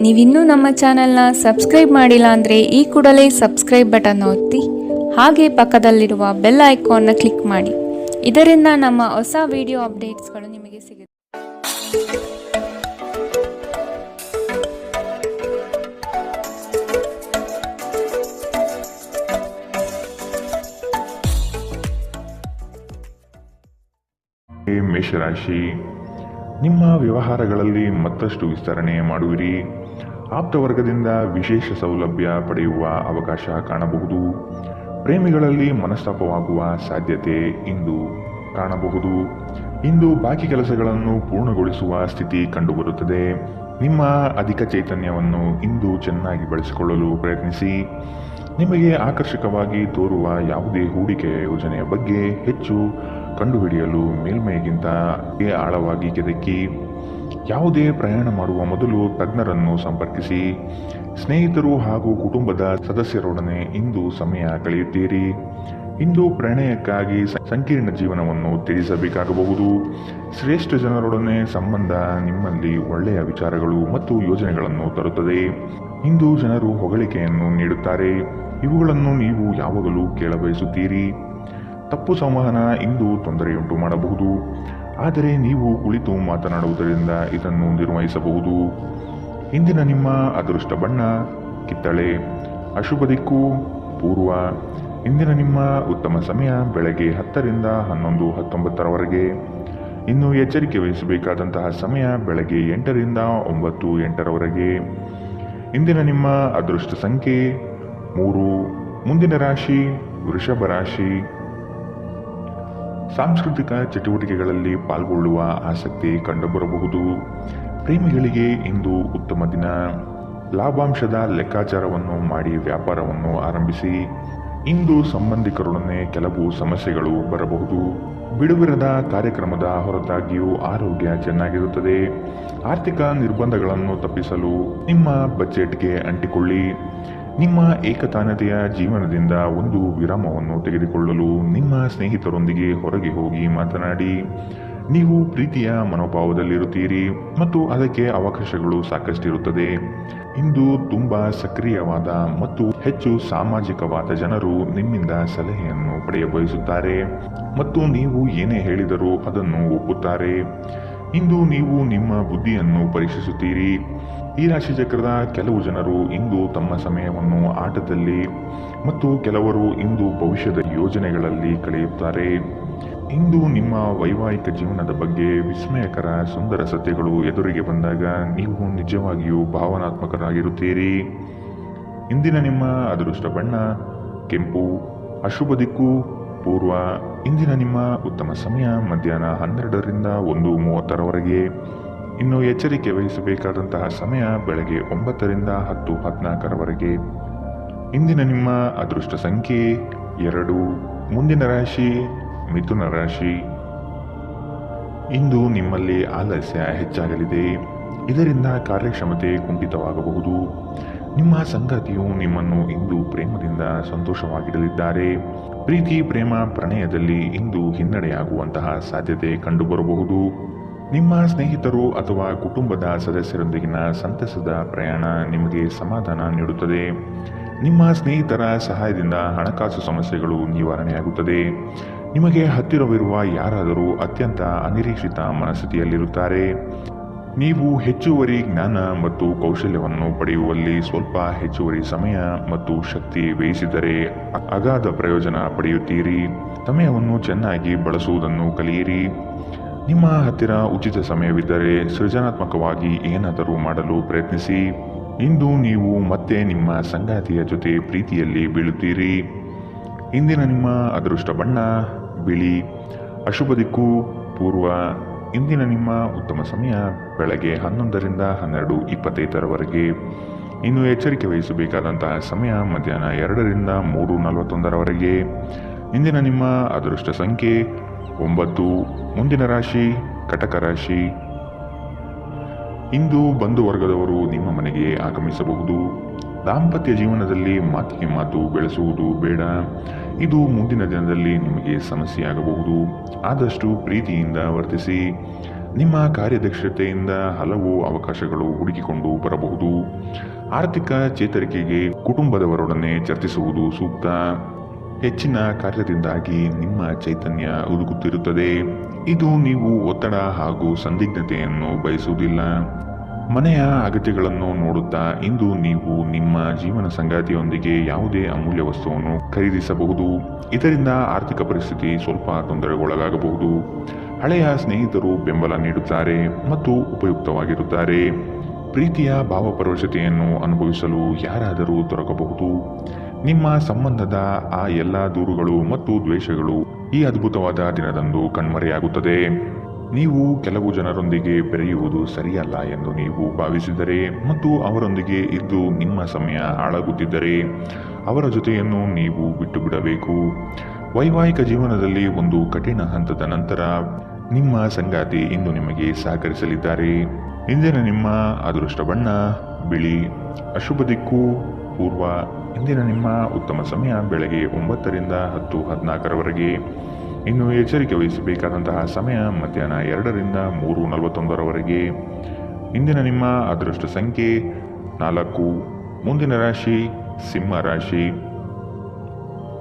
ನೀವಿನ್ನೂ ನಮ್ಮ ಚಾನೆಲ್ನ ಸಬ್ಸ್ಕ್ರೈಬ್ ಮಾಡಿಲ್ಲ ಅಂದರೆ ಈ ಕೂಡಲೇ ಸಬ್ಸ್ಕ್ರೈಬ್ ಬಟನ್ ಒತ್ತಿ ಹಾಗೆ ಪಕ್ಕದಲ್ಲಿರುವ ಬೆಲ್ ಐಕಾನ್ನ ಕ್ಲಿಕ್ ಮಾಡಿ. ಇದರಿಂದ ನಮ್ಮ ಹೊಸ ವಿಡಿಯೋ ಅಪ್ಡೇಟ್ಸ್ಗಳು ನಿಮಗೆ ಸಿಗುತ್ತೆ. ಮೇಷರಾಶಿ, ನಿಮ್ಮ ವ್ಯವಹಾರಗಳಲ್ಲಿ ಮತ್ತಷ್ಟು ವಿಸ್ತರಣೆ ಮಾಡುವಿರಿ. ಆಪ್ತ ವರ್ಗದಿಂದ ವಿಶೇಷ ಸೌಲಭ್ಯ ಪಡೆಯುವ ಅವಕಾಶ ಕಾಣಬಹುದು. ಪ್ರೇಮಿಗಳಲ್ಲಿ ಮನಸ್ತಾಪವಾಗುವ ಸಾಧ್ಯತೆ ಇಂದು ಕಾಣಬಹುದು. ಇಂದು ಬಾಕಿ ಕೆಲಸಗಳನ್ನು ಪೂರ್ಣಗೊಳಿಸುವ ಸ್ಥಿತಿ ಕಂಡುಬರುತ್ತದೆ. ನಿಮ್ಮ ಅಧಿಕ ಚೈತನ್ಯವನ್ನು ಇಂದು ಚೆನ್ನಾಗಿ ಬಳಸಿಕೊಳ್ಳಲು ಪ್ರಯತ್ನಿಸಿ. ನಿಮಗೆ ಆಕರ್ಷಕವಾಗಿ ತೋರುವ ಯಾವುದೇ ಹೂಡಿಕೆಯ ಯೋಜನೆಯ ಬಗ್ಗೆ ಹೆಚ್ಚು ಕಂಡುಹಿಡಿಯಲು ಮೇಲ್ಮೈಗಿಂತ ಆಳವಾಗಿ ಕೆದಕಿ. ಯಾವುದೇ ಪ್ರಯಾಣ ಮಾಡುವ ಮೊದಲು ತಜ್ಞರನ್ನು ಸಂಪರ್ಕಿಸಿ. ಸ್ನೇಹಿತರು ಹಾಗೂ ಕುಟುಂಬದ ಸದಸ್ಯರೊಡನೆ ಇಂದು ಸಮಯ ಕಳೆಯುತ್ತೀರಿ. ಇಂದು ಪ್ರಣಯಕ್ಕಾಗಿ ಸಂಕೀರ್ಣ ಜೀವನವನ್ನು ತ್ಯಜಿಸಬೇಕಾಗಬಹುದು. ಶ್ರೇಷ್ಠ ಜನರೊಡನೆ ಸಂಬಂಧ ನಿಮ್ಮಲ್ಲಿ ಒಳ್ಳೆಯ ವಿಚಾರಗಳು ಮತ್ತು ಯೋಜನೆಗಳನ್ನು ತರುತ್ತದೆ. ಇಂದು ಜನರು ಹೊಗಳಿಕೆಯನ್ನು ನೀಡುತ್ತಾರೆ. ಇವುಗಳನ್ನು ನೀವು ಯಾವಾಗಲೂ ಕೇಳಬಯಸುತ್ತೀರಿ. ತಪ್ಪು ಸಂವಹನ ಇಂದು ತೊಂದರೆಯುಂಟು ಮಾಡಬಹುದು, ಆದರೆ ನೀವು ಕುಳಿತು ಮಾತನಾಡುವುದರಿಂದ ಇದನ್ನು ನಿರ್ವಹಿಸಬಹುದು. ಇಂದಿನ ನಿಮ್ಮ ಅದೃಷ್ಟ ಬಣ್ಣ ಕಿತ್ತಳೆ. ಅಶುಭ ದಿಕ್ಕು ಪೂರ್ವ. ಇಂದಿನ ನಿಮ್ಮ ಉತ್ತಮ ಸಮಯ ಬೆಳಗ್ಗೆ 10 ರಿಂದ 11:19 ಇನ್ನು ಎಚ್ಚರಿಕೆ ವಹಿಸಬೇಕಾದಂತಹ ಸಮಯ ಬೆಳಗ್ಗೆ 8 ರಿಂದ 9:08 ಇಂದಿನ ನಿಮ್ಮ ಅದೃಷ್ಟ ಸಂಖ್ಯೆ 3. ಮುಂದಿನ ರಾಶಿ ವೃಷಭ ರಾಶಿ. ಸಾಂಸ್ಕೃತಿಕ ಚಟುವಟಿಕೆಗಳಲ್ಲಿ ಪಾಲ್ಗೊಳ್ಳುವ ಆಸಕ್ತಿ ಕಂಡುಬರಬಹುದು. ಪ್ರೇಮಿಗಳಿಗೆ ಇಂದು ಉತ್ತಮ ದಿನ. ಲಾಭಾಂಶದ ಲೆಕ್ಕಾಚಾರವನ್ನು ಮಾಡಿ ವ್ಯಾಪಾರವನ್ನು ಆರಂಭಿಸಿ. ಇಂದು ಸಂಬಂಧಿಕರೊಡನೆ ಕೆಲವು ಸಮಸ್ಯೆಗಳು ಬರಬಹುದು. ಬಿಡುವಿರದ ಕಾರ್ಯಕ್ರಮದ ಹೊರತಾಗಿಯೂ ಆರೋಗ್ಯ ಚೆನ್ನಾಗಿರುತ್ತದೆ. ಆರ್ಥಿಕ ನಿರ್ಬಂಧಗಳನ್ನು ತಪ್ಪಿಸಲು ನಿಮ್ಮ ಬಜೆಟ್ಗೆ ಅಂಟಿಕೊಳ್ಳಿ. ನಿಮ್ಮ ಏಕತಾನತೆಯ ಜೀವನದಿಂದ ಒಂದು ವಿರಾಮವನ್ನು ತೆಗೆದುಕೊಳ್ಳಲು ನಿಮ್ಮ ಸ್ನೇಹಿತರೊಂದಿಗೆ ಹೊರಗೆ ಹೋಗಿ ಮಾತನಾಡಿ. ನೀವು ಪ್ರೀತಿಯ ಮನೋಭಾವದಲ್ಲಿರುತ್ತೀರಿ ಮತ್ತು ಅದಕ್ಕೆ ಅವಕಾಶಗಳು ಸಾಕಷ್ಟಿರುತ್ತದೆ. ಇಂದು ತುಂಬ ಸಕ್ರಿಯವಾದ ಮತ್ತು ಹೆಚ್ಚು ಸಾಮಾಜಿಕವಾದ ಜನರು ನಿಮ್ಮಿಂದ ಸಲಹೆಯನ್ನು ಪಡೆಯಬಯಸುತ್ತಾರೆ ಮತ್ತು ನೀವು ಏನೇ ಹೇಳಿದರೂ ಅದನ್ನು ಒಪ್ಪುತ್ತಾರೆ. ಇಂದು ನೀವು ನಿಮ್ಮ ಬುದ್ಧಿಯನ್ನು ಪರೀಕ್ಷಿಸುತ್ತೀರಿ. ಈ ರಾಶಿ ಚಕ್ರದ ಕೆಲವು ಜನರು ಇಂದು ತಮ್ಮ ಸಮಯವನ್ನು ಆಟದಲ್ಲಿ ಮತ್ತು ಕೆಲವರು ಇಂದು ಭವಿಷ್ಯದ ಯೋಜನೆಗಳಲ್ಲಿ ಕಳೆಯುತ್ತಾರೆ. ಇಂದು ನಿಮ್ಮ ವೈವಾಹಿಕ ಜೀವನದ ಬಗ್ಗೆ ವಿಸ್ಮಯಕರ ಸುಂದರ ಸತ್ಯಗಳು ಎದುರಿಗೆ ಬಂದಾಗ ನೀವು ನಿಜವಾಗಿಯೂ ಭಾವನಾತ್ಮಕರಾಗಿರುತ್ತೀರಿ. ಇಂದಿನ ನಿಮ್ಮ ಅದೃಷ್ಟ ಬಣ್ಣ ಕೆಂಪು. ಅಶುಭ ದಿಕ್ಕು ಪೂರ್ವ. ಇಂದಿನ ನಿಮ್ಮ ಉತ್ತಮ ಸಮಯ ಮಧ್ಯಾಹ್ನ 12 ರಿಂದ 1:30 ಇನ್ನು ಎಚ್ಚರಿಕೆ ವಹಿಸಬೇಕಾದಂತಹ ಸಮಯ ಬೆಳಗ್ಗೆ 9 ರಿಂದ 10:14 ಇಂದಿನ ನಿಮ್ಮ ಅದೃಷ್ಟ ಸಂಖ್ಯೆ 2. ಮುಂದಿನ ರಾಶಿ ಮಿಥುನ ರಾಶಿ. ಇಂದು ನಿಮ್ಮಲ್ಲಿ ಆಲಸ್ಯ ಹೆಚ್ಚಾಗಲಿದೆ. ಇದರಿಂದ ಕಾರ್ಯಕ್ಷಮತೆ ಕುಂಠಿತವಾಗಬಹುದು. ನಿಮ್ಮ ಸಂಗಾತಿಯು ನಿಮ್ಮನ್ನು ಇಂದು ಪ್ರೇಮದಿಂದ ಸಂತೋಷವಾಗಿಡಲಿದ್ದಾರೆ. ಪ್ರೀತಿ ಪ್ರೇಮ ಪ್ರಣಯದಲ್ಲಿ ಇಂದು ಹಿನ್ನಡೆಯಾಗುವಂತಹ ಸಾಧ್ಯತೆ ಕಂಡುಬರಬಹುದು. ನಿಮ್ಮ ಸ್ನೇಹಿತರು ಅಥವಾ ಕುಟುಂಬದ ಸದಸ್ಯರೊಂದಿಗಿನ ಸಂತಸದ ಪ್ರಯಾಣ ನಿಮಗೆ ಸಮಾಧಾನ ನೀಡುತ್ತದೆ. ನಿಮ್ಮ ಸ್ನೇಹಿತರ ಸಹಾಯದಿಂದ ಹಣಕಾಸು ಸಮಸ್ಯೆಗಳು ನಿವಾರಣೆಯಾಗುತ್ತದೆ. ನಿಮಗೆ ಹತ್ತಿರವಿರುವ ಯಾರಾದರೂ ಅತ್ಯಂತ ಅನಿರೀಕ್ಷಿತ ಮನಸ್ಥಿತಿಯಲ್ಲಿರುತ್ತಾರೆ. ನೀವು ಹೆಚ್ಚುವರಿ ಜ್ಞಾನ ಮತ್ತು ಕೌಶಲ್ಯವನ್ನು ಪಡೆಯುವಲ್ಲಿ ಸ್ವಲ್ಪ ಹೆಚ್ಚುವರಿ ಸಮಯ ಮತ್ತು ಶಕ್ತಿ ವ್ಯಯಿಸಿದರೆ ಅಗಾಧ ಪ್ರಯೋಜನ ಪಡೆಯುತ್ತೀರಿ. ಸಮಯವನ್ನು ಚೆನ್ನಾಗಿ ಬಳಸುವುದನ್ನು ಕಲಿಯಿರಿ. ನಿಮ್ಮ ಹತ್ತಿರ ಉಚಿತ ಸಮಯವಿದ್ದರೆ ಸೃಜನಾತ್ಮಕವಾಗಿ ಏನಾದರೂ ಮಾಡಲು ಪ್ರಯತ್ನಿಸಿ. ಇಂದು ನೀವು ಮತ್ತೆ ನಿಮ್ಮ ಸಂಗಾತಿಯ ಜೊತೆ ಪ್ರೀತಿಯಲ್ಲಿ ಬೀಳುತ್ತೀರಿ. ಇಂದಿನ ನಿಮ್ಮ ಅದೃಷ್ಟ ಬಣ್ಣ ಬಿಳಿ. ಅಶುಭ ದಿಕ್ಕು ಪೂರ್ವ. ಇಂದಿನ ನಿಮ್ಮ ಉತ್ತಮ ಸಮಯ ಬೆಳಗ್ಗೆ 11 ರಿಂದ 12:25 ಇನ್ನು ಎಚ್ಚರಿಕೆ ವಹಿಸಬೇಕಾದಂತಹ ಸಮಯ ಮಧ್ಯಾಹ್ನ 2 ರಿಂದ 3:41 ಇಂದಿನ ನಿಮ್ಮ ಅದೃಷ್ಟ ಸಂಖ್ಯೆ 9. ಮುಂದಿನ ರಾಶಿ ಕಟಕ ರಾಶಿ. ಇಂದು ಬಂಧು ವರ್ಗದವರು ನಿಮ್ಮ ಮನೆಗೆ ಆಗಮಿಸಬಹುದು. ದಾಂಪತ್ಯ ಜೀವನದಲ್ಲಿ ಮಾತಿಗೆ ಮಾತು ಬೆಳೆಸುವುದು ಬೇಡ. ಇದು ಮುಂದಿನ ದಿನದಲ್ಲಿ ನಿಮಗೆ ಸಮಸ್ಯೆಯಾಗಬಹುದು. ಆದಷ್ಟು ಪ್ರೀತಿಯಿಂದ ವರ್ತಿಸಿ. ನಿಮ್ಮ ಕಾರ್ಯದಕ್ಷತೆಯಿಂದ ಹಲವು ಅವಕಾಶಗಳು ಹುಡುಕಿಕೊಂಡು ಬರಬಹುದು. ಆರ್ಥಿಕ ಚೇತರಿಕೆಗೆ ಕುಟುಂಬದವರೊಡನೆ ಚರ್ಚಿಸುವುದು ಸೂಕ್ತ. ಹೆಚ್ಚಿನ ಕಾರ್ಯದಿಂದಾಗಿ ನಿಮ್ಮ ಚೈತನ್ಯ ಹುದುಗುತ್ತಿರುತ್ತದೆ. ಇದು ನೀವು ಒತ್ತಡ ಹಾಗೂ ಸಂದಿಗ್ಧತೆಯನ್ನು ಬಯಸುವುದಿಲ್ಲ. ಮನೆಯ ಅಗತ್ಯಗಳನ್ನು ನೋಡುತ್ತಾ ಇಂದು ನೀವು ನಿಮ್ಮ ಜೀವನ ಸಂಗಾತಿಯೊಂದಿಗೆ ಯಾವುದೇ ಅಮೂಲ್ಯ ವಸ್ತುವನ್ನು ಖರೀದಿಸಬಹುದು. ಇದರಿಂದ ಆರ್ಥಿಕ ಪರಿಸ್ಥಿತಿ ಸ್ವಲ್ಪ ತೊಂದರೆಗೊಳಗಾಗಬಹುದು. ಹಳೆಯ ಸ್ನೇಹಿತರು ಬೆಂಬಲ ನೀಡುತ್ತಾರೆ ಮತ್ತು ಉಪಯುಕ್ತವಾಗಿರುತ್ತಾರೆ. ಪ್ರೀತಿಯ ಭಾವಪರವಶತೆಯನ್ನು ಅನುಭವಿಸಲು ಯಾರಾದರೂ ದೊರಕಬಹುದು. ನಿಮ್ಮ ಸಂಬಂಧದ ಆ ಎಲ್ಲ ದೂರುಗಳು ಮತ್ತು ದ್ವೇಷಗಳು ಈ ಅದ್ಭುತವಾದ ದಿನದಂದು ಕಣ್ಮರೆಯಾಗುತ್ತದೆ. ನೀವು ಕೆಲವು ಜನರೊಂದಿಗೆ ಬೆರೆಯುವುದು ಸರಿಯಲ್ಲ ಎಂದು ನೀವು ಭಾವಿಸಿದರೆ ಮತ್ತು ಅವರೊಂದಿಗೆ ಇದ್ದು ನಿಮ್ಮ ಸಮಯ ಹಾಳಾಗುತ್ತಿದ್ದರೆ ಅವರ ಜೊತೆಯನ್ನು ನೀವು ಬಿಟ್ಟು ಬಿಡಬೇಕು. ವೈವಾಹಿಕ ಜೀವನದಲ್ಲಿ ಒಂದು ಕಠಿಣ ಹಂತದ ನಂತರ ನಿಮ್ಮ ಸಂಗಾತಿ ಇಂದು ನಿಮಗೆ ಸಹಕರಿಸಲಿದ್ದಾರೆ. ಇಂದಿನ ನಿಮ್ಮ ಅದೃಷ್ಟ ಬಣ್ಣ ಬಿಳಿ. ಅಶುಭ ದಿಕ್ಕು ಪೂರ್ವ. ಇಂದಿನ ನಿಮ್ಮ ಉತ್ತಮ ಸಮಯ ಬೆಳಗ್ಗೆ 9ರಿಂದ 10:14ರವರೆಗೆ. ಇನ್ನು ಎಚ್ಚರಿಕೆ ವಹಿಸಬೇಕಾದಂತಹ ಸಮಯ ಮಧ್ಯಾಹ್ನ 2ರಿಂದ 3:41ರವರೆಗೆ. ಇಂದಿನ ನಿಮ್ಮ ಅದೃಷ್ಟ ಸಂಖ್ಯೆ 4. ಮುಂದಿನ ರಾಶಿ ಸಿಂಹ ರಾಶಿ.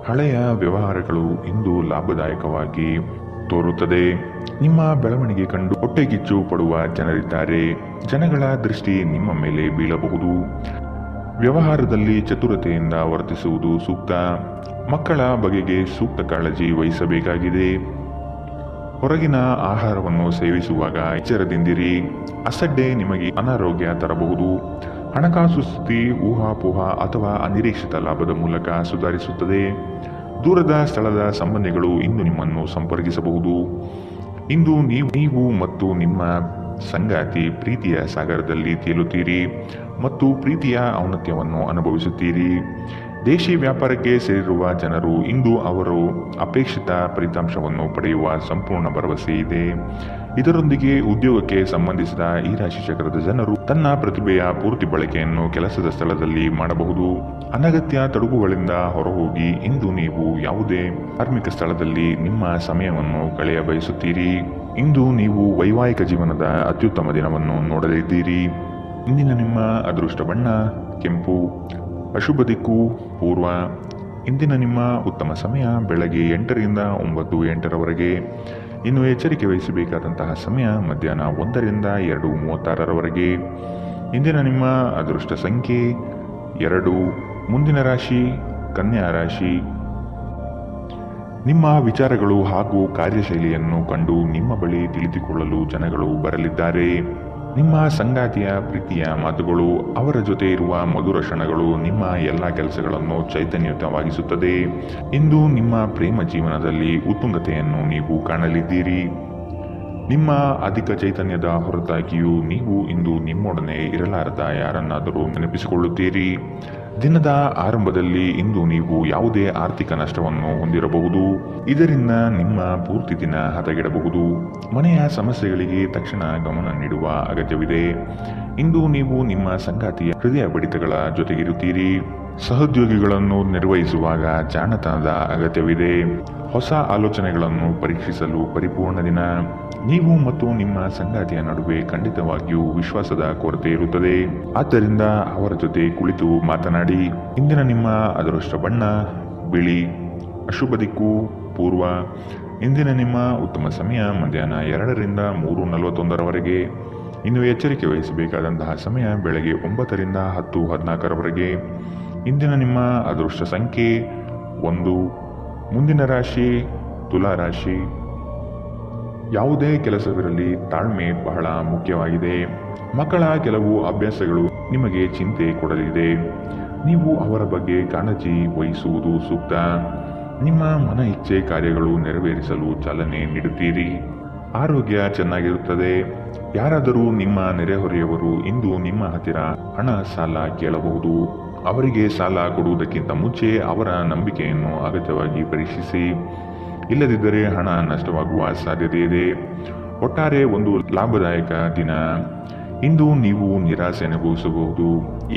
ಹಳೆಯ ವ್ಯವಹಾರಗಳು ಇಂದು ಲಾಭದಾಯಕವಾಗಿ ತೋರುತ್ತದೆ. ನಿಮ್ಮ ಬೆಳವಣಿಗೆ ಕಂಡು ಹೊಟ್ಟೆಕಿಚ್ಚು ಪಡುವ ಜನರಿದ್ದಾರೆ. ಜನಗಳ ದೃಷ್ಟಿ ನಿಮ್ಮ ಮೇಲೆ ಬೀಳಬಹುದು. ವ್ಯವಹಾರದಲ್ಲಿ ಚತುರತೆಯಿಂದ ವರ್ತಿಸುವುದು ಸೂಕ್ತ. ಮಕ್ಕಳ ಬಗೆಗೆ ಸೂಕ್ತ ಕಾಳಜಿ ವಹಿಸಬೇಕಾಗಿದೆ. ಹೊರಗಿನ ಆಹಾರವನ್ನು ಸೇವಿಸುವಾಗ ಎಚ್ಚರದಿಂದಿರಿ. ಅಸಡ್ಡೆ ನಿಮಗೆ ಅನಾರೋಗ್ಯ ತರಬಹುದು. ಹಣಕಾಸು ಸ್ಥಿತಿ ಊಹಾಪೋಹ ಅಥವಾ ಅನಿರೀಕ್ಷಿತ ಲಾಭದ ಮೂಲಕ ಸುಧಾರಿಸುತ್ತದೆ. ದೂರದ ಸ್ಥಳದ ಸಂಬಂಧಿಗಳು ಇಂದು ನಿಮ್ಮನ್ನು ಸಂಪರ್ಕಿಸಬಹುದು. ಇಂದು ನೀವು ಮತ್ತು ನಿಮ್ಮ ಸಂಗಾತಿ ಪ್ರೀತಿಯ ಸಾಗರದಲ್ಲಿ ತೇಲುತ್ತೀರಿ ಮತ್ತು ಪ್ರೀತಿಯ ಔನ್ನತ್ಯವನ್ನು ಅನುಭವಿಸುತ್ತೀರಿ. ದೇಶಿ ವ್ಯಾಪಾರಕ್ಕೆ ಸೇರಿರುವ ಜನರು ಇಂದು ಅವರು ಅಪೇಕ್ಷಿತ ಫಲಿತಾಂಶವನ್ನು ಪಡೆಯುವ ಸಂಪೂರ್ಣ ಭರವಸೆ ಇದೆ. ಇದರೊಂದಿಗೆ ಉದ್ಯೋಗಕ್ಕೆ ಸಂಬಂಧಿಸಿದ ಈ ರಾಶಿ ಚಕ್ರದ ಜನರು ತನ್ನ ಪ್ರತಿಭೆಯ ಪೂರ್ತಿ ಬಳಕೆಯನ್ನು ಕೆಲಸದ ಸ್ಥಳದಲ್ಲಿ ಮಾಡಬಹುದು. ಅನಗತ್ಯ ತೊಡಕುಗಳಿಂದ ಹೊರಹೋಗಿ ಇಂದು ನೀವು ಯಾವುದೇ ಧಾರ್ಮಿಕ ಸ್ಥಳದಲ್ಲಿ ನಿಮ್ಮ ಸಮಯವನ್ನು ಕಳೆಯ ಬಯಸುತ್ತೀರಿ. ಇಂದು ನೀವು ವೈವಾಹಿಕ ಜೀವನದ ಅತ್ಯುತ್ತಮ ದಿನವನ್ನು ನೋಡಲಿದ್ದೀರಿ. ಇಂದಿನ ನಿಮ್ಮ ಅದೃಷ್ಟ ಬಣ್ಣ ಕೆಂಪು. ಅಶುಭ ದಿಕ್ಕು ಪೂರ್ವ. ಇಂದಿನ ನಿಮ್ಮ ಉತ್ತಮ ಸಮಯ ಬೆಳಗ್ಗೆ 8ರಿಂದ 9:08ರವರೆಗೆ. ಇನ್ನು ಎಚ್ಚರಿಕೆ ವಹಿಸಬೇಕಾದಂತಹ ಸಮಯ ಮಧ್ಯಾಹ್ನ 1ರಿಂದ 2:36ರವರೆಗೆ. ಇಂದಿನ ನಿಮ್ಮ ಅದೃಷ್ಟ ಸಂಖ್ಯೆ 2. ಮುಂದಿನ ರಾಶಿ ಕನ್ಯಾ ರಾಶಿ. ನಿಮ್ಮ ವಿಚಾರಗಳು ಹಾಗೂ ಕಾರ್ಯಶೈಲಿಯನ್ನು ಕಂಡು ನಿಮ್ಮ ಬಳಿ ತಿಳಿದುಕೊಳ್ಳಲು ಜನಗಳು ಬರಲಿದ್ದಾರೆ. ನಿಮ್ಮ ಸಂಗಾತಿಯ ಪ್ರೀತಿಯ ಮಾತುಗಳು, ಅವರ ಜೊತೆ ಇರುವ ಮಧುರ ಕ್ಷಣಗಳು ನಿಮ್ಮ ಎಲ್ಲ ಕೆಲಸಗಳನ್ನು ಚೈತನ್ಯಯುತವಾಗಿಸುತ್ತದೆ. ಇಂದು ನಿಮ್ಮ ಪ್ರೇಮ ಜೀವನದಲ್ಲಿ ಉತ್ತುಂಗತೆಯನ್ನು ನೀವು ಕಾಣಲಿದ್ದೀರಿ. ನಿಮ್ಮ ಅಧಿಕ ಚೈತನ್ಯದ ಹೊರತಾಗಿಯೂ ನೀವು ಇಂದು ನಿಮ್ಮೊಡನೆ ಇರಲಾರದ ಯಾರನ್ನಾದರೂ ನೆನಪಿಸಿಕೊಳ್ಳುತ್ತೀರಿ. ದಿನದ ಆರಂಭದಲ್ಲಿ ಇಂದು ನೀವು ಯಾವುದೇ ಆರ್ಥಿಕ ನಷ್ಟವನ್ನು ಹೊಂದಿರಬಹುದು. ಇದರಿಂದ ನಿಮ್ಮ ಪೂರ್ತಿ ದಿನ ಹದಗೆಡಬಹುದು. ಮನೆಯ ಸಮಸ್ಯೆಗಳಿಗೆ ತಕ್ಷಣ ಗಮನ ನೀಡುವ ಅಗತ್ಯವಿದೆ. ಇಂದು ನೀವು ನಿಮ್ಮ ಸಂಗಾತಿಯ ಹೃದಯ ಬಡಿತಗಳ ಜೊತೆಗಿರುತ್ತೀರಿ. ಸಹೋದ್ಯೋಗಿಗಳನ್ನು ನಿರ್ವಹಿಸುವಾಗ ಜಾಣತನದ ಅಗತ್ಯವಿದೆ. ಹೊಸ ಆಲೋಚನೆಗಳನ್ನು ಪರೀಕ್ಷಿಸಲು ಪರಿಪೂರ್ಣ ದಿನ. ನೀವು ಮತ್ತು ನಿಮ್ಮ ಸಂಗಾತಿಯ ನಡುವೆ ಖಂಡಿತವಾಗಿಯೂ ವಿಶ್ವಾಸದ ಕೊರತೆ ಇರುತ್ತದೆ. ಆದ್ದರಿಂದ ಅವರ ಜೊತೆ ಕುಳಿತು ಮಾತನಾಡಿ. ಇಂದಿನ ನಿಮ್ಮ ಅದೃಷ್ಟ ಬಣ್ಣ ಬಿಳಿ. ಅಶುಭ ದಿಕ್ಕು ಪೂರ್ವ. ಇಂದಿನ ನಿಮ್ಮ ಉತ್ತಮ ಸಮಯ ಮಧ್ಯಾಹ್ನ 2ರಿಂದ 3:41ರವರೆಗೆ. ಇನ್ನು ಎಚ್ಚರಿಕೆ ವಹಿಸಬೇಕಾದಂತಹ ಸಮಯ ಬೆಳಗ್ಗೆ 9ರಿಂದ 10:14ರವರೆಗೆ. ಇಂದಿನ ನಿಮ್ಮ ಅದೃಷ್ಟ ಸಂಖ್ಯೆ 1. ಮುಂದಿನ ರಾಶಿ ತುಲಾ ರಾಶಿ. ಯಾವುದೇ ಕೆಲಸವಿರಲಿ ತಾಳ್ಮೆ ಬಹಳ ಮುಖ್ಯವಾಗಿದೆ. ಮಕ್ಕಳ ಕೆಲವು ಅಭ್ಯಾಸಗಳು ನಿಮಗೆ ಚಿಂತೆ ಕೊಡಲಿದೆ. ನೀವು ಅವರ ಬಗ್ಗೆ ಕಾಳಜಿ ವಹಿಸುವುದು ಸೂಕ್ತ. ನಿಮ್ಮ ಮನ ಇಚ್ಛೆ ಕಾರ್ಯಗಳು ನೆರವೇರಿಸಲು ಚಾಲನೆ ನೀಡುತ್ತೀರಿ. ಆರೋಗ್ಯ ಚೆನ್ನಾಗಿರುತ್ತದೆ. ಯಾರಾದರೂ ನಿಮ್ಮ ನೆರೆಹೊರೆಯವರು ಇಂದು ನಿಮ್ಮ ಹತ್ತಿರ ಹಣ ಸಾಲ ಕೇಳಬಹುದು. ಅವರಿಗೆ ಸಾಲ ಕೊಡುವುದಕ್ಕಿಂತ ಮುಂಚೆ ಅವರ ನಂಬಿಕೆಯನ್ನು ಅಗತ್ಯವಾಗಿ ಪರೀಕ್ಷಿಸಿ. ಇಲ್ಲದಿದ್ದರೆ ಹಣ ನಷ್ಟವಾಗುವ ಸಾಧ್ಯತೆ ಇದೆ. ಒಟ್ಟಾರೆ ಒಂದು ಲಾಭದಾಯಕ ದಿನ. ಇಂದು ನೀವು ನಿರಾಸೆ ಅನುಭವಿಸಬಹುದು,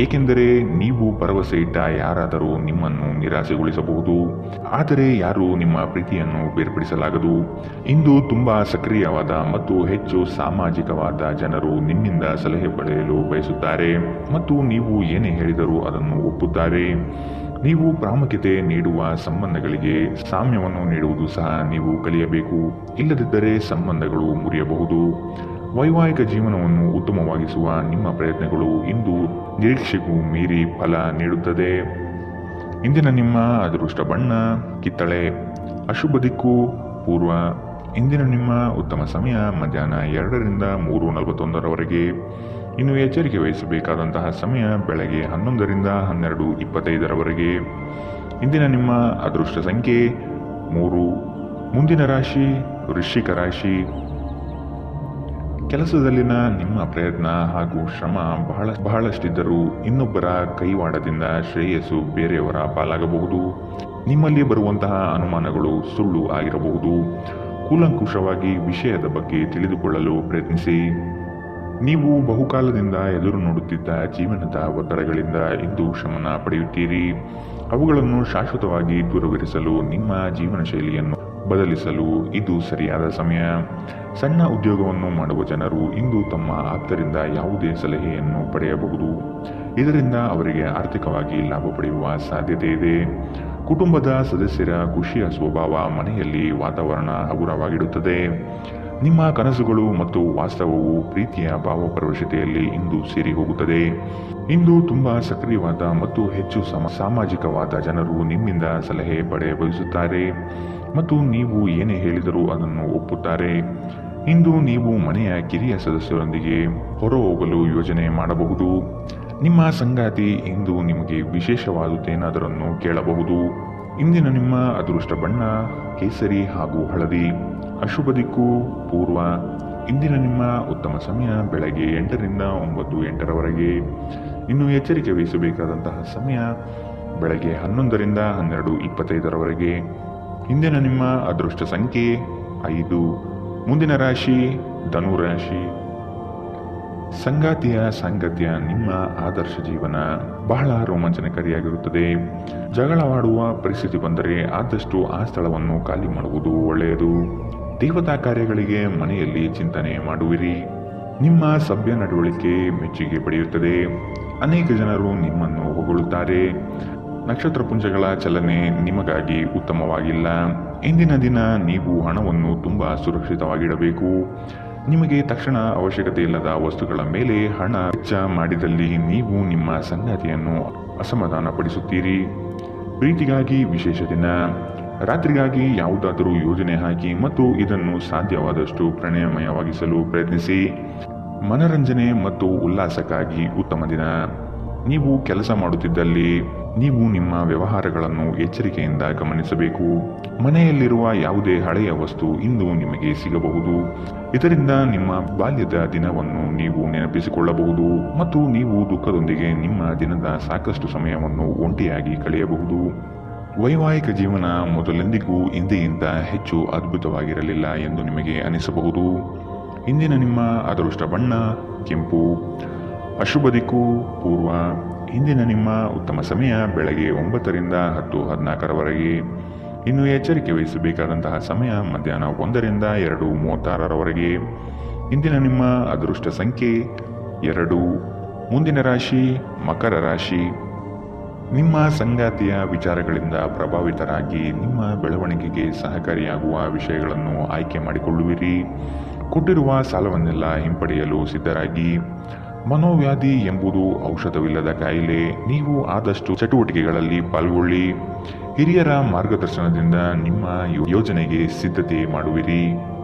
ಏಕೆಂದರೆ ನೀವು ಭರವಸೆ ಇಟ್ಟ ಯಾರಾದರೂ ನಿಮ್ಮನ್ನು ನಿರಾಸೆಗೊಳಿಸಬಹುದು, ಆದರೆ ಯಾರೂ ನಿಮ್ಮ ಪ್ರೀತಿಯನ್ನು ಬೇರ್ಪಡಿಸಲಾಗದು. ಇಂದು ತುಂಬಾ ಸಕ್ರಿಯವಾದ ಮತ್ತು ಹೆಚ್ಚು ಸಾಮಾಜಿಕವಾದ ಜನರು ನಿಮ್ಮಿಂದ ಸಲಹೆ ಪಡೆಯಲು ಬಯಸುತ್ತಾರೆ ಮತ್ತು ನೀವು ಏನೇ ಹೇಳಿದರೂ ಅದನ್ನು ಒಪ್ಪುತ್ತಾರೆ. ನೀವು ಪ್ರಾಮುಖ್ಯತೆ ನೀಡುವ ಸಂಬಂಧಗಳಿಗೆ ಸಾಮ್ಯವನ್ನು ನೀಡುವುದು ಸಹ ನೀವು ಕಲಿಯಬೇಕು, ಇಲ್ಲದಿದ್ದರೆ ಸಂಬಂಧಗಳು ಮುರಿಯಬಹುದು. ವೈವಾಹಿಕ ಜೀವನವನ್ನು ಉತ್ತಮವಾಗಿಸುವ ನಿಮ್ಮ ಪ್ರಯತ್ನಗಳು ಇಂದು ನಿರೀಕ್ಷೆಗೂ ಮೀರಿ ಫಲ ನೀಡುತ್ತದೆ. ಇಂದಿನ ನಿಮ್ಮ ಅದೃಷ್ಟ ಬಣ್ಣ ಕಿತ್ತಳೆ. ಅಶುಭ ದಿಕ್ಕು ಪೂರ್ವ. ಇಂದಿನ ನಿಮ್ಮ ಉತ್ತಮ ಸಮಯ ಮಧ್ಯಾಹ್ನ 2ರಿಂದ 3:41 ಇನ್ನು ಎಚ್ಚರಿಕೆ ವಹಿಸಬೇಕಾದಂತಹ ಸಮಯ ಬೆಳಗ್ಗೆ 11ರಿಂದ 12:25 ಇಂದಿನ ನಿಮ್ಮ ಅದೃಷ್ಟ ಸಂಖ್ಯೆ 3. ಮುಂದಿನ ರಾಶಿ ವೃಶ್ಚಿಕ ರಾಶಿ. ಕೆಲಸದಲ್ಲಿನ ನಿಮ್ಮ ಪ್ರಯತ್ನ ಹಾಗೂ ಶ್ರಮ ಬಹಳಷ್ಟಿದ್ದರೂ ಇನ್ನೊಬ್ಬರ ಕೈವಾಡದಿಂದ ಶ್ರೇಯಸ್ಸು ಬೇರೆಯವರ ಪಾಲಾಗಬಹುದು. ನಿಮ್ಮಲ್ಲಿ ಬರುವಂತಹ ಅನುಮಾನಗಳು ಸುಳ್ಳು ಆಗಿರಬಹುದು. ಕೂಲಂಕುಷವಾಗಿ ವಿಷಯದ ಬಗ್ಗೆ ತಿಳಿದುಕೊಳ್ಳಲು ಪ್ರಯತ್ನಿಸಿ. ನೀವು ಬಹುಕಾಲದಿಂದ ಎದುರು ನೋಡುತ್ತಿದ್ದ ಜೀವನದ ಒತ್ತಡಗಳಿಂದ ಇಂದು ಶಮನ ಪಡೆಯುತ್ತೀರಿ. ಅವುಗಳನ್ನು ಶಾಶ್ವತವಾಗಿ ದೂರವಿರಿಸಲು ನಿಮ್ಮ ಜೀವನ ಶೈಲಿಯನ್ನು ಬದಲಿಸಲು ಇದು ಸರಿಯಾದ ಸಮಯ. ಸಣ್ಣ ಉದ್ಯೋಗವನ್ನು ಮಾಡುವ ಜನರು ಇಂದು ತಮ್ಮ ಆಪ್ತರಿಂದ ಯಾವುದೇ ಸಲಹೆಯನ್ನು ಪಡೆಯಬಹುದು. ಇದರಿಂದ ಅವರಿಗೆ ಆರ್ಥಿಕವಾಗಿ ಲಾಭ ಪಡೆಯುವ ಸಾಧ್ಯತೆ ಇದೆ. ಕುಟುಂಬದ ಸದಸ್ಯರ ಖುಷಿಯ ಸ್ವಭಾವ ಮನೆಯಲ್ಲಿ ವಾತಾವರಣ ಹಗುರವಾಗಿಡುತ್ತದೆ. ನಿಮ್ಮ ಕನಸುಗಳು ಮತ್ತು ವಾಸ್ತವವು ಪ್ರೀತಿಯ ಭಾವಪರವಶತೆಯಲ್ಲಿ ಇಂದು ಸೇರಿ ಹೋಗುತ್ತದೆ. ಇಂದು ತುಂಬಾ ಸಕ್ರಿಯವಾದ ಮತ್ತು ಹೆಚ್ಚು ಸಾಮಾಜಿಕವಾದ ಜನರು ನಿಮ್ಮಿಂದ ಸಲಹೆ ಪಡೆಯ ಬಯಸುತ್ತಾರೆ ಮತ್ತು ನೀವು ಏನೇ ಹೇಳಿದರೂ ಅದನ್ನು ಒಪ್ಪುತ್ತಾರೆ. ಇಂದು ನೀವು ಮನೆಯ ಕಿರಿಯ ಸದಸ್ಯರೊಂದಿಗೆ ಹೊರಹೋಗಲು ಯೋಜನೆ ಮಾಡಬಹುದು. ನಿಮ್ಮ ಸಂಗಾತಿ ಇಂದು ನಿಮಗೆ ವಿಶೇಷವಾದುದೇನಾದರನ್ನು ಕೇಳಬಹುದು. ಇಂದಿನ ನಿಮ್ಮ ಅದೃಷ್ಟ ಬಣ್ಣ ಕೇಸರಿ ಹಾಗೂ ಹಳದಿ. ಅಶುಭ ದಿಕ್ಕು ಪೂರ್ವ. ಇಂದಿನ ನಿಮ್ಮ ಉತ್ತಮ ಸಮಯ ಬೆಳಗ್ಗೆ 8ರಿಂದ 9:08 ಇನ್ನು ಎಚ್ಚರಿಕೆ ವಹಿಸಬೇಕಾದಂತಹ ಸಮಯ ಬೆಳಗ್ಗೆ 11ರಿಂದ 12:25 ಇಂದಿನ ನಿಮ್ಮ ಅದೃಷ್ಟ ಸಂಖ್ಯೆ 5. ಮುಂದಿನ ರಾಶಿ ಧನು ರಾಶಿ. ಸಂಗಾತಿಯ ಸಾಂಗತ್ಯ ನಿಮ್ಮ ಆದರ್ಶ ಜೀವನ ಬಹಳ ರೋಮಾಂಚನಕಾರಿಯಾಗಿರುತ್ತದೆ. ಜಗಳವಾಡುವ ಪರಿಸ್ಥಿತಿ ಬಂದರೆ ಆದಷ್ಟು ಆ ಸ್ಥಳವನ್ನು ಖಾಲಿ ಮಾಡುವುದು ಒಳ್ಳೆಯದು. ದೇವತಾ ಕಾರ್ಯಗಳಿಗೆ ಮನೆಯಲ್ಲಿ ಚಿಂತನೆ ಮಾಡುವಿರಿ. ನಿಮ್ಮ ಸಭ್ಯ ನಡವಳಿಕೆ ಮೆಚ್ಚುಗೆ ಪಡೆಯುತ್ತದೆ. ಅನೇಕ ಜನರು ನಿಮ್ಮನ್ನು ಹೊಗಳುತ್ತಾರೆ. ನಕ್ಷತ್ರ ಪುಂಜಗಳ ಚಲನೆ ನಿಮಗಾಗಿ ಉತ್ತಮವಾಗಿಲ್ಲ. ಇಂದಿನ ದಿನ ನೀವು ಹಣವನ್ನು ತುಂಬಾ ಸುರಕ್ಷಿತವಾಗಿಡಬೇಕು. ನಿಮಗೆ ತಕ್ಷಣ ಅವಶ್ಯಕತೆ ಇಲ್ಲದ ವಸ್ತುಗಳ ಮೇಲೆ ಹಣ ವೆಚ್ಚ ಮಾಡಿದಲ್ಲಿ ನೀವು ನಿಮ್ಮ ಸಂಗಾತಿಯನ್ನು ಅಸಮಾಧಾನಪಡಿಸುತ್ತೀರಿ. ಪ್ರೀತಿಗಾಗಿ ವಿಶೇಷ ದಿನ. ರಾತ್ರಿಗಾಗಿ ಯಾವುದಾದರೂ ಯೋಜನೆ ಹಾಕಿ ಮತ್ತು ಇದನ್ನು ಸಾಧ್ಯವಾದಷ್ಟು ಪ್ರಣಯಮಯವಾಗಿಸಲು ಪ್ರಯತ್ನಿಸಿ. ಮನರಂಜನೆ ಮತ್ತು ಉಲ್ಲಾಸಕ್ಕಾಗಿ ಉತ್ತಮ ದಿನ. ನೀವು ಕೆಲಸ ಮಾಡುತ್ತಿದ್ದಲ್ಲಿ ನೀವು ನಿಮ್ಮ ವ್ಯವಹಾರಗಳನ್ನು ಎಚ್ಚರಿಕೆಯಿಂದ ಗಮನಿಸಬೇಕು. ಮನೆಯಲ್ಲಿರುವ ಯಾವುದೇ ಹಳೆಯ ವಸ್ತು ಇಂದು ನಿಮಗೆ ಸಿಗಬಹುದು. ಇದರಿಂದ ನಿಮ್ಮ ಬಾಲ್ಯದ ದಿನವನ್ನು ನೀವು ನೆನಪಿಸಿಕೊಳ್ಳಬಹುದು ಮತ್ತು ನೀವು ದುಃಖದೊಂದಿಗೆ ನಿಮ್ಮ ದಿನದ ಸಾಕಷ್ಟು ಸಮಯವನ್ನು ಒಂಟಿಯಾಗಿ ಕಳೆಯಬಹುದು. ವೈವಾಹಿಕ ಜೀವನ ಮೊದಲೆಂದಿಗೂ ಇಂದಿಗಿಂತ ಹೆಚ್ಚು ಅದ್ಭುತವಾಗಿರಲಿಲ್ಲ ಎಂದು ನಿಮಗೆ ಅನಿಸಬಹುದು. ಇಂದಿನ ನಿಮ್ಮ ಅದೃಷ್ಟ ಬಣ್ಣ ಕೆಂಪು. ಅಶುಭ ದಿಕ್ಕು ಪೂರ್ವ. ಇಂದಿನ ನಿಮ್ಮ ಉತ್ತಮ ಸಮಯ ಬೆಳಗ್ಗೆ 9ರಿಂದ 10:14 ಇನ್ನು ಎಚ್ಚರಿಕೆ ವಹಿಸಬೇಕಾದಂತಹ ಸಮಯ ಮಧ್ಯಾಹ್ನ 1ರಿಂದ 2:36 ಇಂದಿನ ನಿಮ್ಮ ಅದೃಷ್ಟ ಸಂಖ್ಯೆ 2. ಮುಂದಿನ ರಾಶಿ ಮಕರ ರಾಶಿ. ನಿಮ್ಮ ಸಂಗಾತಿಯ ವಿಚಾರಗಳಿಂದ ಪ್ರಭಾವಿತರಾಗಿ ನಿಮ್ಮ ಬೆಳವಣಿಗೆಗೆ ಸಹಕಾರಿಯಾಗುವ ವಿಷಯಗಳನ್ನು ಆಯ್ಕೆ ಮಾಡಿಕೊಳ್ಳುವಿರಿ. ಕೊಟ್ಟಿರುವ ಸಾಲವನ್ನೆಲ್ಲ ಹಿಂಪಡೆಯಲು ಸಿದ್ಧರಾಗಿ. ಮನೋವ್ಯಾಧಿ ಎಂಬುದು ಔಷಧವಿಲ್ಲದ ಕಾಯಿಲೆ. ನೀವು ಆದಷ್ಟು ಚಟುವಟಿಕೆಗಳಲ್ಲಿ ಪಾಲ್ಗೊಳ್ಳಿ. ಹಿರಿಯರ ಮಾರ್ಗದರ್ಶನದಿಂದ ನಿಮ್ಮ ಯೋಜನೆಗೆ ಸಿದ್ಧತೆ ಮಾಡುವಿರಿ.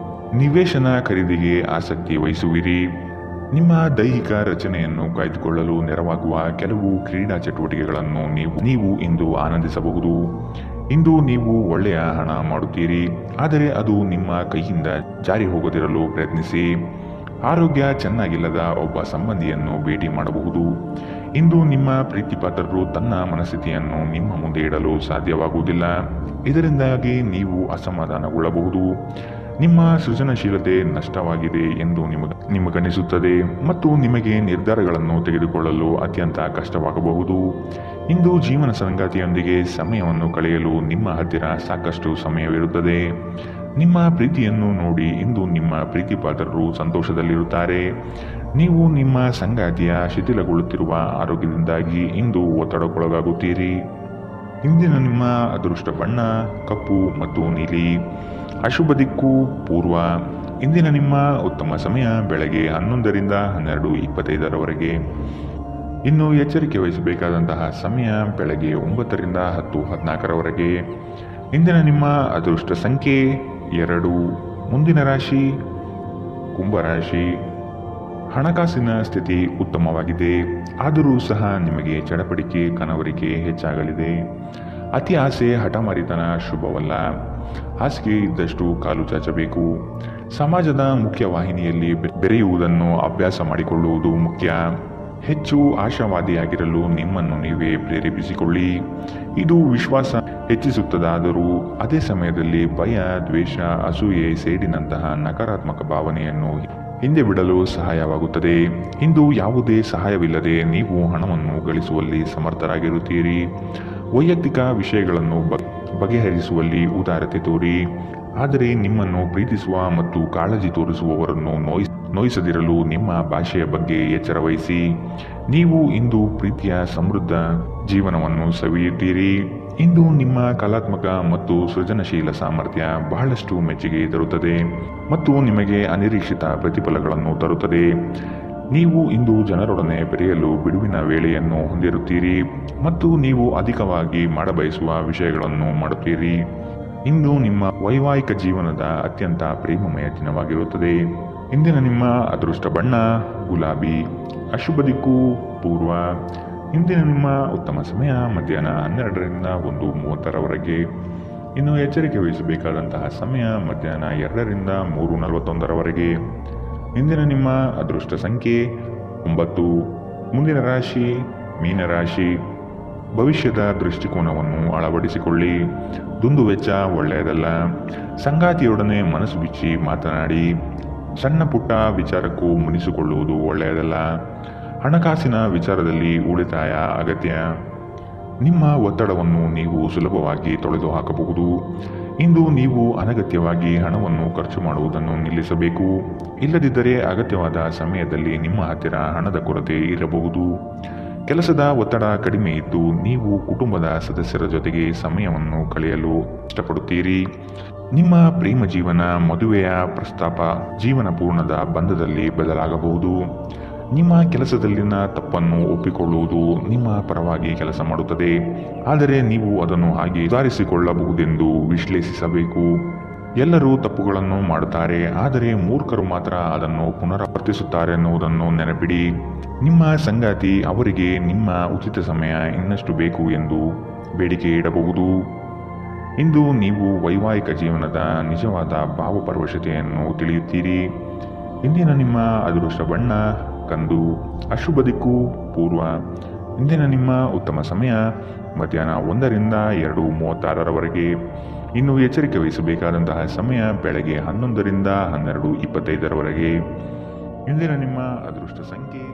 ನಿವೇಶನ ಖರೀದಿಗೆ ಆಸಕ್ತಿ ವಹಿಸುವಿರಿ. ನಿಮ್ಮ ದೈಹಿಕ ರಚನೆಯನ್ನು ಕಾಯ್ದುಕೊಳ್ಳಲು ನೆರವಾಗುವ ಕೆಲವು ಕ್ರೀಡಾ ಚಟುವಟಿಕೆಗಳನ್ನು ನೀವು ಇಂದು ಆನಂದಿಸಬಹುದು. ಇಂದು ನೀವು ಒಳ್ಳೆಯ ಹಣ ಮಾಡುತ್ತೀರಿ, ಆದರೆ ಅದು ನಿಮ್ಮ ಕೈಯಿಂದ ಜಾರಿ ಹೋಗದಿರಲು ಪ್ರಯತ್ನಿಸಿ. ಆರೋಗ್ಯ ಚೆನ್ನಾಗಿಲ್ಲದ ಒಬ್ಬ ಸಂಬಂಧಿಯನ್ನು ಭೇಟಿ ಮಾಡಬಹುದು. ಇಂದು ನಿಮ್ಮ ಪ್ರೀತಿಪಾತ್ರರು ತನ್ನ ಮನಸ್ಥಿತಿಯನ್ನು ನಿಮ್ಮ ಮುಂದೆ ಇಡಲು ಸಾಧ್ಯವಾಗುವುದಿಲ್ಲ. ಇದರಿಂದಾಗಿ ನೀವು ಅಸಮಾಧಾನಗೊಳ್ಳಬಹುದು. ನಿಮ್ಮ ಸೃಜನಶೀಲತೆ ನಷ್ಟವಾಗಿದೆ ಎಂದು ನಿಮಗನಿಸುತ್ತದೆ ಮತ್ತು ನಿಮಗೆ ನಿರ್ಧಾರಗಳನ್ನು ತೆಗೆದುಕೊಳ್ಳಲು ಅತ್ಯಂತ ಕಷ್ಟವಾಗಬಹುದು. ಇಂದು ಜೀವನ ಸಂಗಾತಿಯೊಂದಿಗೆ ಸಮಯವನ್ನು ಕಳೆಯಲು ನಿಮ್ಮ ಹತ್ತಿರ ಸಾಕಷ್ಟು ಸಮಯವಿರುತ್ತದೆ. ನಿಮ್ಮ ಪ್ರೀತಿಯನ್ನು ನೋಡಿ ಇಂದು ನಿಮ್ಮ ಪ್ರೀತಿಪಾತ್ರರು ಸಂತೋಷದಲ್ಲಿರುತ್ತಾರೆ. ನೀವು ನಿಮ್ಮ ಸಂಗಾತಿಯ ಶಿಥಿಲಗೊಳ್ಳುತ್ತಿರುವ ಆರೋಗ್ಯದಿಂದಾಗಿ ಇಂದು ಒತ್ತಡಕ್ಕೊಳಗಾಗುತ್ತೀರಿ. ಇಂದಿನ ನಿಮ್ಮ ಅದೃಷ್ಟ ಬಣ್ಣ ಕಪ್ಪು ಮತ್ತು ನೀಲಿ. ಅಶುಭ ದಿಕ್ಕು ಪೂರ್ವ. ಇಂದಿನ ನಿಮ್ಮ ಉತ್ತಮ ಸಮಯ ಬೆಳಗ್ಗೆ 11ರಿಂದ 12:25 ಇನ್ನು ಎಚ್ಚರಿಕೆ ವಹಿಸಬೇಕಾದಂತಹ ಸಮಯ ಬೆಳಗ್ಗೆ 9ರಿಂದ 10:14 ಇಂದಿನ ನಿಮ್ಮ ಅದೃಷ್ಟ ಸಂಖ್ಯೆ 2. ಮುಂದಿನ ರಾಶಿ ಕುಂಭರಾಶಿ. ಹಣಕಾಸಿನ ಸ್ಥಿತಿ ಉತ್ತಮವಾಗಿದೆ, ಆದರೂ ಸಹ ನಿಮಗೆ ಚಡಪಡಿಕೆ ಕನವರಿಕೆ ಹೆಚ್ಚಾಗಲಿದೆ. ಅತಿ ಆಸೆ ಹಠಮಾರಿತನ ಶುಭವಲ್ಲ. ಹಾಸಿಗೆ ಇದ್ದಷ್ಟು ಕಾಲು ಚಾಚಬೇಕು. ಸಮಾಜದ ಮುಖ್ಯವಾಹಿನಿಯಲ್ಲಿ ಬೆರೆಯುವುದನ್ನು ಅಭ್ಯಾಸ ಮಾಡಿಕೊಳ್ಳುವುದು ಮುಖ್ಯ. ಹೆಚ್ಚು ಆಶಾವಾದಿಯಾಗಿರಲು ನಿಮ್ಮನ್ನು ನೀವೇ ಪ್ರೇರೇಪಿಸಿಕೊಳ್ಳಿ. ಇದು ವಿಶ್ವಾಸ ಹೆಚ್ಚಿಸುತ್ತದಾದರೂ ಅದೇ ಸಮಯದಲ್ಲಿ ಭಯ, ದ್ವೇಷ, ಅಸೂಯೆ, ಸೇಡಿನಂತಹ ನಕಾರಾತ್ಮಕ ಭಾವನೆಯನ್ನು ಹಿಂದೆ ಬಿಡಲು ಸಹಾಯವಾಗುತ್ತದೆ. ಇಂದು ಯಾವುದೇ ಸಹಾಯವಿಲ್ಲದೆ ನೀವು ಹಣವನ್ನು ಗಳಿಸುವಲ್ಲಿ ಸಮರ್ಥರಾಗಿರುತ್ತೀರಿ. ವೈಯಕ್ತಿಕ ವಿಷಯಗಳನ್ನು ಬಗೆಹರಿಸುವಲ್ಲಿ ಉದಾರತೆ ತೋರಿ. ಆದರೆ ನಿಮ್ಮನ್ನು ಪ್ರೀತಿಸುವ ಮತ್ತು ಕಾಳಜಿ ತೋರಿಸುವವರನ್ನು ನೋಯಿಸದಿರಲು ನಿಮ್ಮ ಭಾಷೆಯ ಬಗ್ಗೆ ಎಚ್ಚರ ವಹಿಸಿ. ನೀವು ಇಂದು ಪ್ರೀತಿಯ ಸಮೃದ್ಧ ಜೀವನವನ್ನು ಸವಿಯುತ್ತೀರಿ. ಇಂದು ನಿಮ್ಮ ಕಲಾತ್ಮಕ ಮತ್ತು ಸೃಜನಶೀಲ ಸಾಮರ್ಥ್ಯ ಬಹಳಷ್ಟು ಮೆಚ್ಚುಗೆ ತರುತ್ತದೆ ಮತ್ತು ನಿಮಗೆ ಅನಿರೀಕ್ಷಿತ ಪ್ರತಿಫಲಗಳನ್ನು ತರುತ್ತದೆ. ನೀವು ಇಂದು ಜನರೊಡನೆ ಬೆರೆಯಲು ಬಿಡುವಿನ ವೇಳೆಯನ್ನು ಹೊಂದಿರುತ್ತೀರಿ ಮತ್ತು ನೀವು ಅಧಿಕವಾಗಿ ಮಾಡಬಯಸುವ ವಿಷಯಗಳನ್ನು ಮಾಡುತ್ತೀರಿ. ಇಂದು ನಿಮ್ಮ ವೈವಾಹಿಕ ಜೀವನದ ಅತ್ಯಂತ ಪ್ರೇಮಮಯ ದಿನವಾಗಿರುತ್ತದೆ. ಇಂದಿನ ನಿಮ್ಮ ಅದೃಷ್ಟ ಬಣ್ಣ ಗುಲಾಬಿ. ಅಶುಭ ದಿಕ್ಕು ಪೂರ್ವ. ಇಂದಿನ ನಿಮ್ಮ ಉತ್ತಮ ಸಮಯ ಮಧ್ಯಾಹ್ನ 12ರಿಂದ 1:30 ಇನ್ನು ಎಚ್ಚರಿಕೆ ವಹಿಸಬೇಕಾದಂತಹ ಸಮಯ ಮಧ್ಯಾಹ್ನ 2ರಿಂದ 3:41 ಇಂದಿನ ನಿಮ್ಮ ಅದೃಷ್ಟ ಸಂಖ್ಯೆ 9. ಮುಂದಿನ ರಾಶಿ ಮೀನರಾಶಿ. ಭವಿಷ್ಯದ ದೃಷ್ಟಿಕೋನವನ್ನು ಅಳವಡಿಸಿಕೊಳ್ಳಿ. ದುಂದುವೆಚ್ಚ ಒಳ್ಳೆಯದಲ್ಲ. ಸಂಗಾತಿಯೊಡನೆ ಮನಸ್ಸು ಬಿಚ್ಚಿ ಮಾತನಾಡಿ. ಸಣ್ಣ ಪುಟ್ಟ ವಿಚಾರಕ್ಕೂ ಮುನಿಸಿಕೊಳ್ಳುವುದು ಒಳ್ಳೆಯದಲ್ಲ. ಹಣಕಾಸಿನ ವಿಚಾರದಲ್ಲಿ ಉಳಿತಾಯ ಅಗತ್ಯ. ನಿಮ್ಮ ಒತ್ತಡವನ್ನು ನೀವು ಸುಲಭವಾಗಿ ತೊಳೆದುಹಾಕಬಹುದು. ಇಂದು ನೀವು ಅನಗತ್ಯವಾಗಿ ಹಣವನ್ನು ಖರ್ಚು ಮಾಡುವುದನ್ನು ನಿಲ್ಲಿಸಬೇಕು. ಇಲ್ಲದಿದ್ದರೆ ಅಗತ್ಯವಾದ ಸಮಯದಲ್ಲಿ ನಿಮ್ಮ ಹತ್ತಿರ ಹಣದ ಕೊರತೆ ಇರಬಹುದು. ಕೆಲಸದ ಒತ್ತಡ ಕಡಿಮೆ ಇದ್ದು ನೀವು ಕುಟುಂಬದ ಸದಸ್ಯರ ಜೊತೆಗೆ ಸಮಯವನ್ನು ಕಳೆಯಲು ಇಷ್ಟಪಡುತ್ತೀರಿ. ನಿಮ್ಮ ಪ್ರೇಮ ಜೀವನ ಮದುವೆಯ ಪ್ರಸ್ತಾಪ ಜೀವನ ಪೂರ್ಣದ ಬಂಧದಲ್ಲಿ ಬದಲಾಗಬಹುದು. ನಿಮ್ಮ ಕೆಲಸದಲ್ಲಿನ ತಪ್ಪನ್ನು ಒಪ್ಪಿಕೊಳ್ಳುವುದು ನಿಮ್ಮ ಪರವಾಗಿ ಕೆಲಸ ಮಾಡುತ್ತದೆ. ಆದರೆ ನೀವು ಅದನ್ನು ಹಾಗೆ ಸುಧಾರಿಸಿಕೊಳ್ಳಬಹುದೆಂದು ವಿಶ್ಲೇಷಿಸಬೇಕು. ಎಲ್ಲರೂ ತಪ್ಪುಗಳನ್ನು ಮಾಡುತ್ತಾರೆ, ಆದರೆ ಮೂರ್ಖರು ಮಾತ್ರ ಅದನ್ನು ಪುನರಾವರ್ತಿಸುತ್ತಾರೆ ಎನ್ನುವುದನ್ನು ನೆನಪಿಡಿ. ನಿಮ್ಮ ಸಂಗಾತಿ ಅವರಿಗೆ ನಿಮ್ಮ ಉಚಿತ ಸಮಯ ಇನ್ನಷ್ಟು ಬೇಕು ಎಂದು ಬೇಡಿಕೆ ಇಡಬಹುದು. ಇಂದು ನೀವು ವೈವಾಹಿಕ ಜೀವನದ ನಿಜವಾದ ಭಾವಪರವಶತೆಯನ್ನು ತಿಳಿಯುತ್ತೀರಿ. ಇಂದಿನ ನಿಮ್ಮ ಅದೃಷ್ಟ ಬಣ್ಣ ಕಂದು. ಅಶುಭ ದಿಕ್ಕು ಪೂರ್ವ. ಇಂದಿನ ನಿಮ್ಮ ಉತ್ತಮ ಸಮಯ ಮಧ್ಯಾಹ್ನ 1ರಿಂದ 2:36 ಇನ್ನು ಎಚ್ಚರಿಕೆ ವಹಿಸಬೇಕಾದಂತಹ ಸಮಯ ಬೆಳಗ್ಗೆ 11ರಿಂದ 12:25 ಇಂದಿನ ನಿಮ್ಮ ಅದೃಷ್ಟ ಸಂಖ್ಯೆ